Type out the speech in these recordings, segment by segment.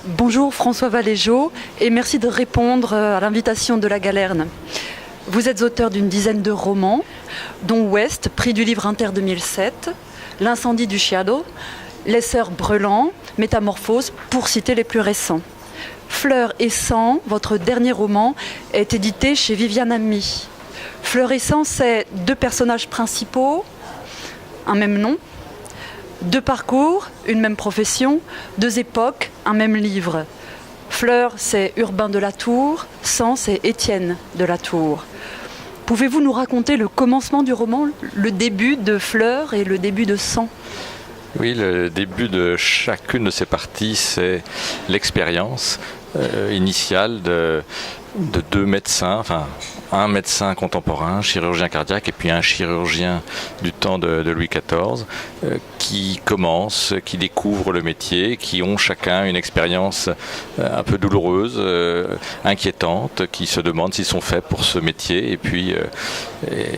Bonjour François Valéjot et merci de répondre à l'invitation de la Galerne. Vous êtes auteur d'une dizaine de romans, dont Ouest, prix du livre Inter 2007, L'incendie du Chiado, Les Sœurs Brelan, Métamorphose, pour citer les plus récents. Fleur et Sang, votre dernier roman, est édité chez Viviane Ami. Fleur et Sang, c'est deux personnages principaux, un même nom, deux parcours, une même profession, deux époques, un même livre. Fleur, c'est Urbain de la Tour, Sang, c'est Étienne de la Tour. Pouvez-vous nous raconter le commencement du roman, le début de Fleur et le début de Sang ? Oui, le début de chacune de ces parties, c'est l'expérience initiale de deux médecins, enfin un médecin contemporain, chirurgien cardiaque, et puis un chirurgien du temps de Louis XIV, qui commencent, qui découvrent le métier, qui ont chacun une expérience un peu douloureuse, inquiétante, qui se demandent s'ils sont faits pour ce métier, et puis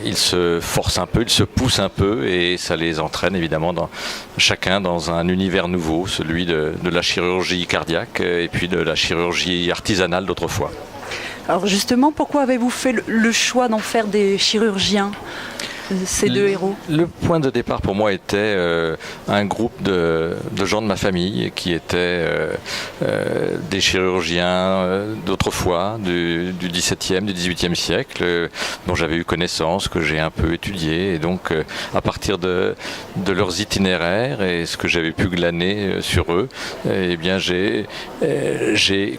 ils se forcent un peu, ils se poussent un peu, et ça les entraîne évidemment chacun dans un univers nouveau, celui de la chirurgie cardiaque, et puis de la chirurgie artisanale d'autrefois. Alors justement, pourquoi avez-vous fait le choix d'en faire des chirurgiens, ces deux héros ? Le point de départ pour moi était un groupe de gens de ma famille qui étaient des chirurgiens d'autrefois, du XVIIe, du XVIIIe siècle, dont j'avais eu connaissance, que j'ai un peu étudié. Et donc, à partir de leurs itinéraires et ce que j'avais pu glaner sur eux, eh bien, j'ai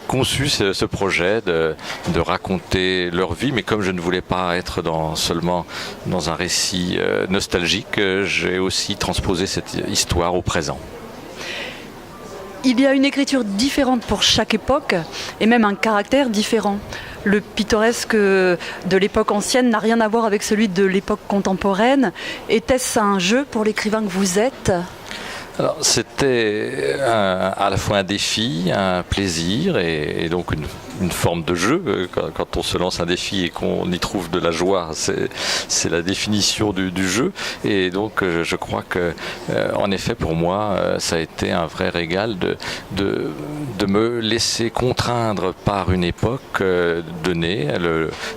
conçu ce projet de raconter leur vie. Mais comme je ne voulais pas être seulement dans un récit nostalgique, j'ai aussi transposé cette histoire au présent. Il y a une écriture différente pour chaque époque et même un caractère différent. Le pittoresque de l'époque ancienne n'a rien à voir avec celui de l'époque contemporaine. Était-ce un jeu pour l'écrivain que vous êtes ? Alors, c'était à la fois un défi, un plaisir et donc une forme de jeu. Quand on se lance un défi et qu'on y trouve de la joie, c'est la définition du jeu. Et donc je crois que, en effet, pour moi, ça a été un vrai régal de me laisser contraindre par une époque donnée,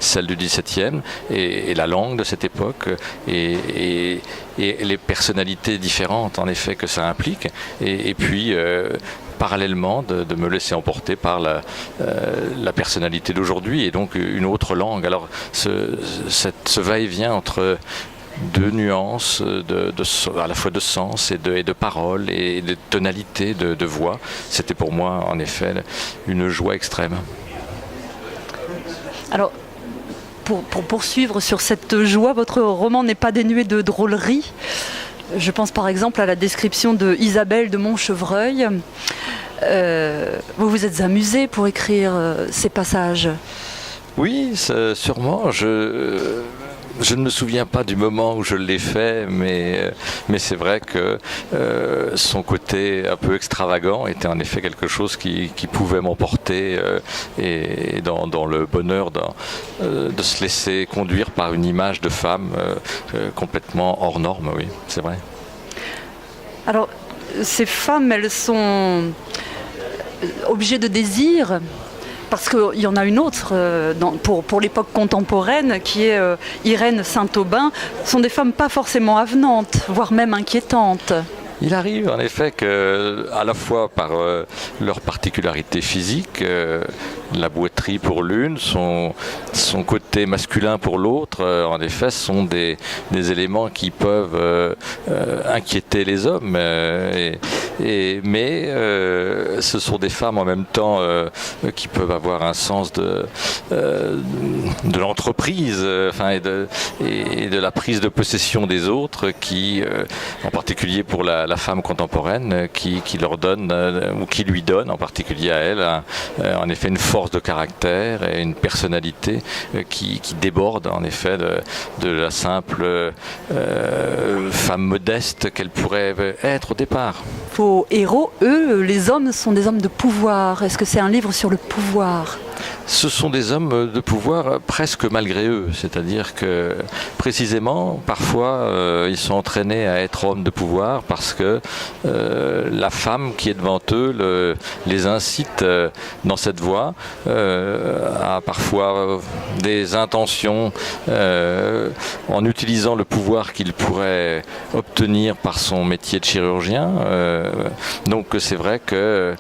celle du XVIIe, et la langue de cette époque, et les personnalités différentes, en effet, que ça implique. Et puis parallèlement de me laisser emporter par la personnalité d'aujourd'hui et donc une autre langue. Alors ce va-et-vient entre deux nuances à la fois de sens et de paroles et de tonalités de voix, c'était pour moi en effet une joie extrême. Alors, pour poursuivre sur cette joie, votre roman n'est pas dénué de drôlerie. Je pense par exemple à la description de Isabelle de Montchevreuil. Vous vous êtes amusé pour écrire ces passages ? Oui, sûrement. Je ne me souviens pas du moment où je l'ai fait, mais c'est vrai que son côté un peu extravagant était en effet quelque chose qui pouvait m'emporter et dans le bonheur de se laisser conduire par une image de femme complètement hors norme, oui, c'est vrai. Alors, ces femmes, elles sont objets de désir. Parce qu'il y en a une autre pour l'époque contemporaine qui est Irène Saint-Aubin. Ce sont des femmes pas forcément avenantes, voire même inquiétantes. Il arrive en effet que, à la fois par leur particularité physique, la boiterie pour l'une, son côté masculin pour l'autre, en effet, sont des éléments qui peuvent inquiéter les hommes. Mais ce sont des femmes en même temps qui peuvent avoir un sens de l'entreprise, et de la prise de possession des autres, qui, en particulier pour la femme contemporaine, qui leur donne, ou qui lui donne, en particulier à elle, en effet une force de caractère et une personnalité qui déborde en effet de la simple femme modeste qu'elle pourrait être au départ. Vos héros, eux, les hommes, sont des hommes de pouvoir. Est-ce que c'est un livre sur le pouvoir ? Ce sont des hommes de pouvoir presque malgré eux, c'est-à-dire que précisément, parfois, ils sont entraînés à être hommes de pouvoir parce que la femme qui est devant eux les incite dans cette voie, a parfois des intentions en utilisant le pouvoir qu'il pourrait obtenir par son métier de chirurgien. Donc c'est vrai que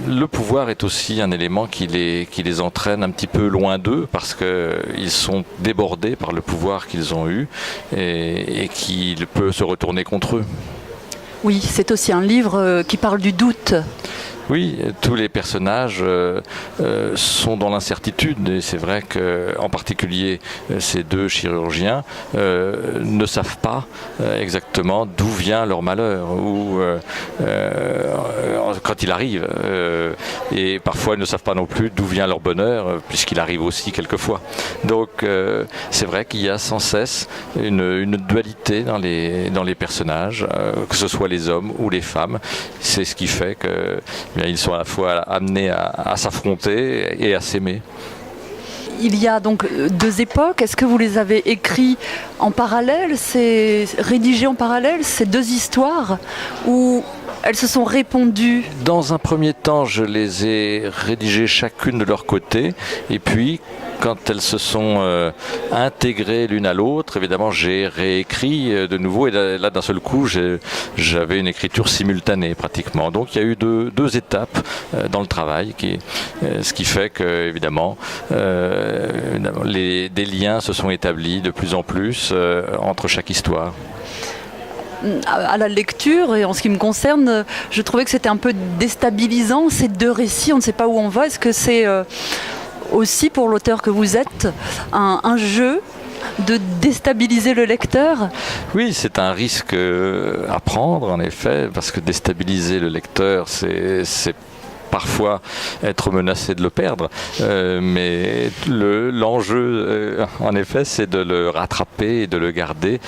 le pouvoir est aussi un élément qui les entraîne un petit peu loin d'eux parce qu'ils sont débordés par le pouvoir qu'ils ont eu et qu'il peut se retourner contre eux. Oui, c'est aussi un livre qui parle du doute. Oui, tous les personnages sont dans l'incertitude et c'est vrai qu'en particulier ces deux chirurgiens ne savent pas exactement d'où vient leur malheur ou quand il arrive et parfois ils ne savent pas non plus d'où vient leur bonheur puisqu'il arrive aussi quelquefois. Donc c'est vrai qu'il y a sans cesse une dualité dans les personnages, que ce soit les hommes ou les femmes. C'est ce qui fait que ils sont à la fois amenés à s'affronter et à s'aimer. Il y a donc deux époques. Est-ce que vous les avez écrits en parallèle, rédigés en parallèle, ces deux histoires, ou elles se sont répondues? Dans un premier temps, je les ai rédigées chacune de leur côté, et puis quand elles se sont intégrées l'une à l'autre, évidemment, j'ai réécrit de nouveau. Et là, d'un seul coup, j'avais une écriture simultanée pratiquement. Donc, il y a eu deux étapes dans le travail, ce qui fait que, évidemment, des liens se sont établis de plus en plus entre chaque histoire. À la lecture, et en ce qui me concerne, je trouvais que c'était un peu déstabilisant, ces deux récits. On ne sait pas où on va. Est-ce que c'est aussi pour l'auteur que vous êtes un jeu de déstabiliser le lecteur? Oui, c'est un risque à prendre en effet, parce que déstabiliser le lecteur, c'est parfois être menacé de le perdre, mais l'enjeu en effet c'est de le rattraper et de le garder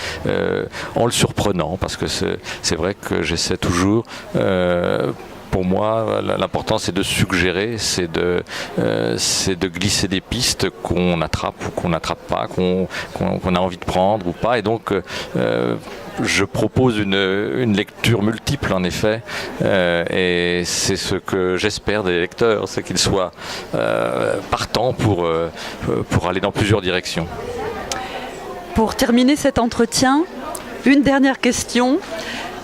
en le surprenant, parce que c'est vrai que j'essaie toujours pour moi, l'important c'est de suggérer, c'est de glisser des pistes qu'on attrape ou qu'on n'attrape pas, qu'on a envie de prendre ou pas. Et donc, je propose une lecture multiple en effet. Et c'est ce que j'espère des lecteurs, c'est qu'ils soient partants pour aller dans plusieurs directions. Pour terminer cet entretien, une dernière question.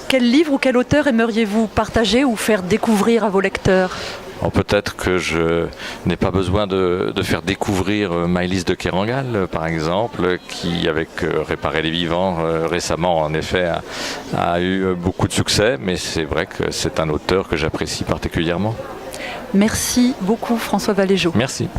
Quel livre ou quel auteur aimeriez-vous partager ou faire découvrir à vos lecteurs? Peut-être que je n'ai pas besoin de faire découvrir Maëlys de Kerangal, par exemple, qui, avec Réparer les vivants, récemment, en effet, a eu beaucoup de succès, mais c'est vrai que c'est un auteur que j'apprécie particulièrement. Merci beaucoup, François Valéjot. Merci.